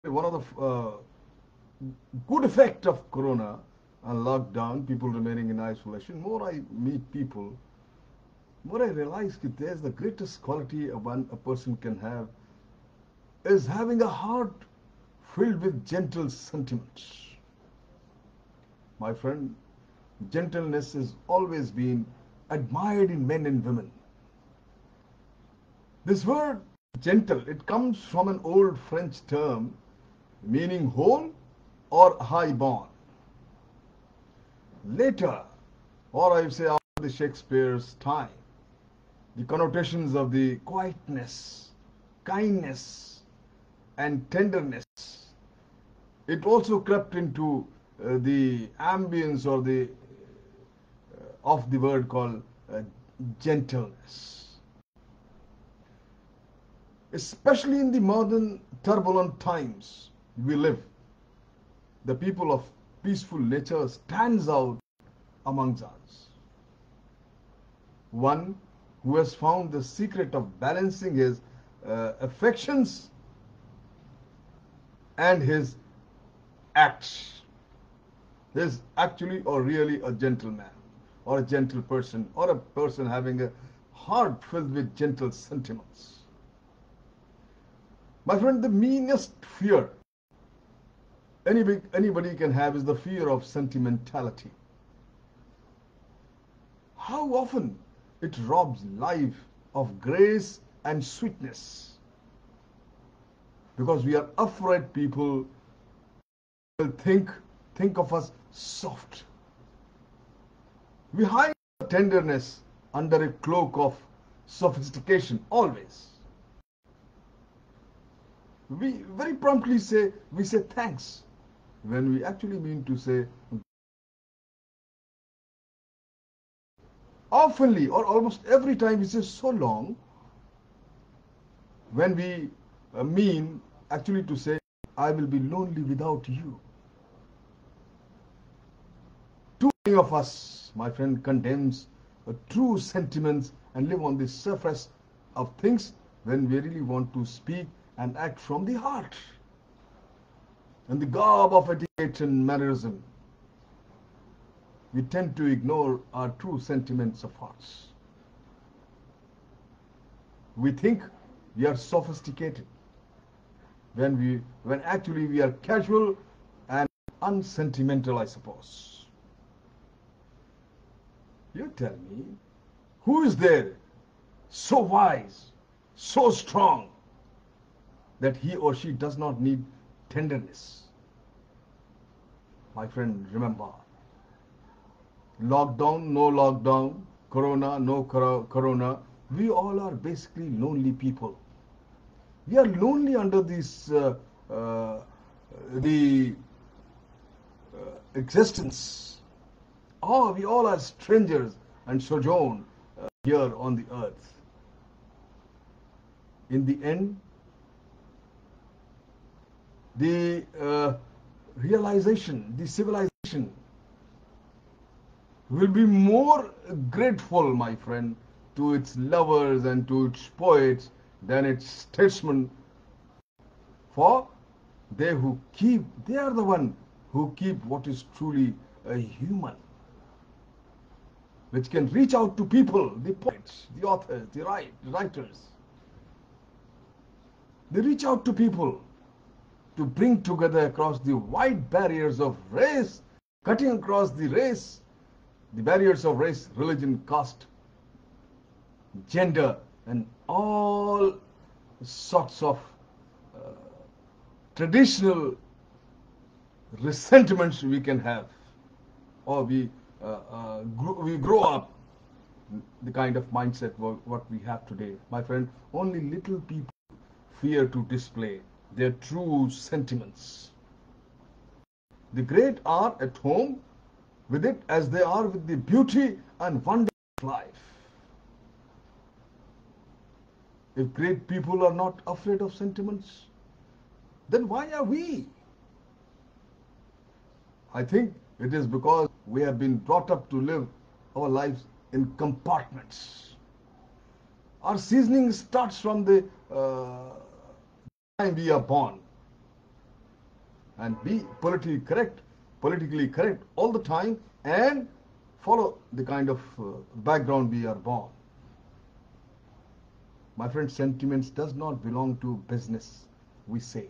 one of the good effect of corona and lockdown, people remaining in isolation, more I meet people, more I realize that there's the greatest quality a person can have is having a heart filled with gentle sentiments. My friend, gentleness has always been admired in men and women. This word gentle, it comes from an old French term meaning whole or high born. Later, or I would say after the Shakespeare's time, the connotations of the quietness, kindness, and tenderness, it also crept into the ambience or the of the word called gentleness. Especially in the modern turbulent times we live, the people of peaceful nature stands out amongst us. One who has found the secret of balancing his affections and his acts. He is actually or really a gentleman or a gentle person or a person having a heart filled with gentle sentiments. My friend, the meanest fear anybody can have is the fear of sentimentality. How often it robs life of grace and sweetness because we are afraid people will think of us soft. We hide tenderness under a cloak of sophistication always. We very promptly say thanks when we actually mean to say oftenly or almost every time we say so long when we mean actually to say I will be lonely without you. Too many of us, my friend, condemns true sentiments and live on the surface of things when we really want to speak and act from the heart. In the garb of etiquette and mannerism, we tend to ignore our true sentiments of hearts. We think we are sophisticated when actually we are casual and unsentimental, I suppose. You tell me, who is there so wise, so strong, that he or she does not need tenderness? My friend, remember, lockdown, no lockdown, corona, no corona, we all are basically lonely people. We are lonely under this existence. Oh, we all are strangers and sojourn here on the earth. In the end, the realization, the civilization will be more grateful, my friend, to its lovers and to its poets than its statesmen. For they are the one who keep what is truly a human, which can reach out to people, the poets, the authors, the writers. They reach out to people to bring together across the wide barriers of race, cutting across the barriers of race, religion, caste, gender, and all sorts of traditional resentments we can have, or we grow up the kind of mindset what we have today. My friend, only little people fear to display their true sentiments. The great are at home with it as they are with the beauty and wonder of life. If great people are not afraid of sentiments, then why are we? I think it is because we have been brought up to live our lives in compartments. Our seasoning starts from the time we are born. and be politically correct all the time, and follow the kind of background we are born. My friend, sentiments does not belong to business, we say.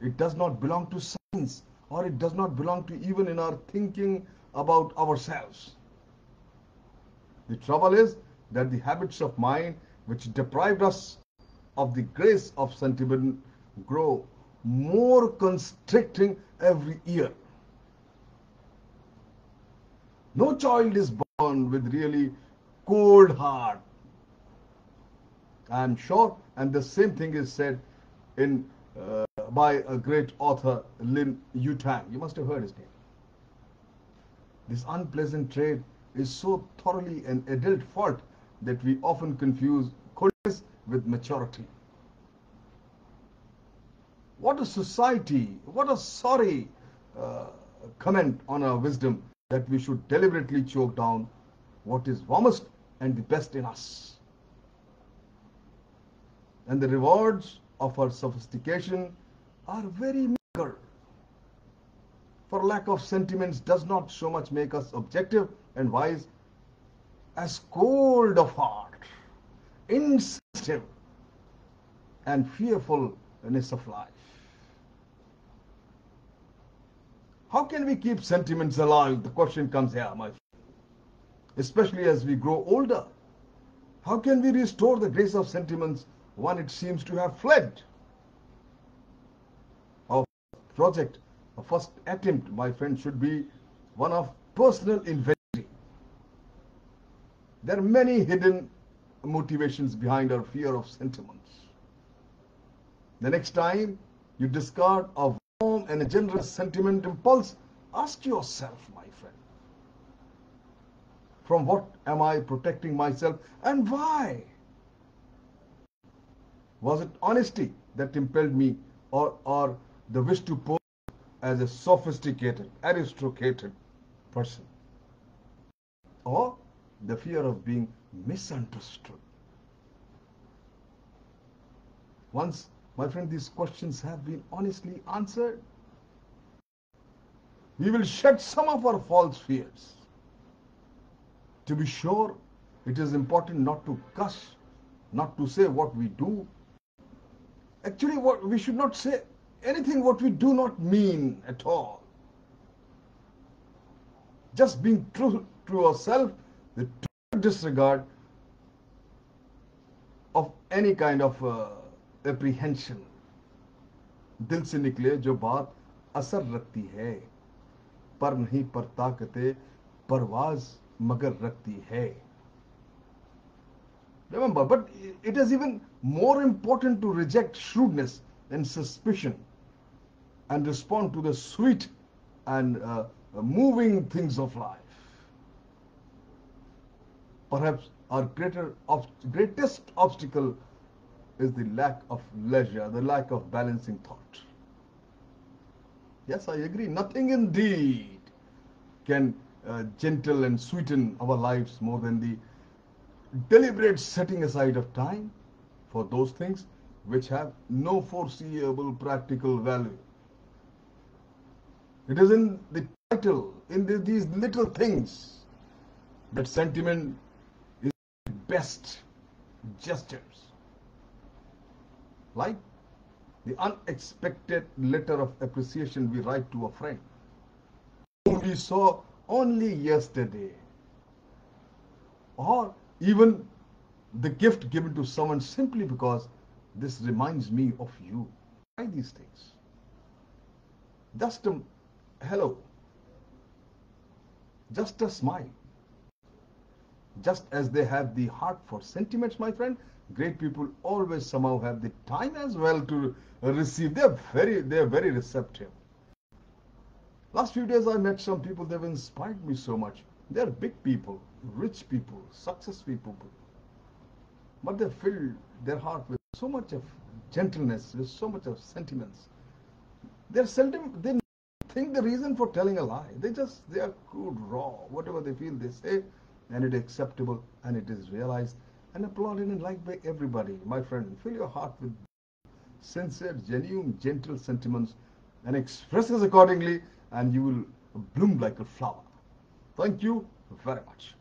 It does not belong to science, or it does not belong to even in our thinking about ourselves. The trouble is that the habits of mind which deprived us of the grace of sentiment grow more constricting every year. No child is born with really cold heart. I am sure, and the same thing is said in by a great author, Lin Yutang. You must have heard his name. This unpleasant trait is so thoroughly an adult fault that we often confuse coldness with maturity. What a society, what a sorry comment on our wisdom that we should deliberately choke down what is warmest and the best in us. And the rewards of our sophistication are very meager. For lack of sentiments does not so much make us objective and wise as cold of heart, insensitive, and fearfulness of life. How can we keep sentiments alive? The question comes here, my friend. Especially as we grow older. How can we restore the grace of sentiments when it seems to have fled? Our project, our first attempt, my friend, should be one of personal inventory. There are many hidden motivations behind our fear of sentiments. The next time you discard a warm and a generous sentiment impulse, ask yourself, my friend, from what am I protecting myself and why? Was it honesty that impelled me, or the wish to pose as a sophisticated, aristocratic person? Or the fear of being misunderstood? Once, my friend, these questions have been honestly answered, we will shed some of our false fears. To be sure, it is important not to gush, not to say what we do. Actually, we should not say anything what we do not mean at all. Just being true to ourselves, the total disregard of any kind of apprehension. दिल से निकले जो बात असर रखती है, पर नहीं पर ताकते परवाज मगर रखती है. Remember, but it is even more important to reject shrewdness and suspicion and respond to the sweet and moving things of life. Perhaps our greatest obstacle is the lack of leisure, the lack of balancing thought. Yes, I agree. Nothing indeed can gentle and sweeten our lives more than the deliberate setting aside of time for those things which have no foreseeable practical value. It is in the title, in these little things, that sentiment is the best gestures. Like the unexpected letter of appreciation we write to a friend whom we saw only yesterday, or even the gift given to someone simply because this reminds me of you. Try these things. Just a hello, just a smile. Just as they have the heart for sentiments, my friend, great people always somehow have the time as well to receive. They are very receptive. Last few days I met some people, they've inspired me so much. They are big people, rich people, successful people. But they fill their heart with so much of gentleness, with so much of sentiments. They think the reason for telling a lie. They are good, raw, whatever they feel they say, and it is acceptable, and it is realized and applauded and liked by everybody. My friend, fill your heart with sincere, genuine, gentle sentiments, and expresses accordingly, and you will bloom like a flower. Thank you very much.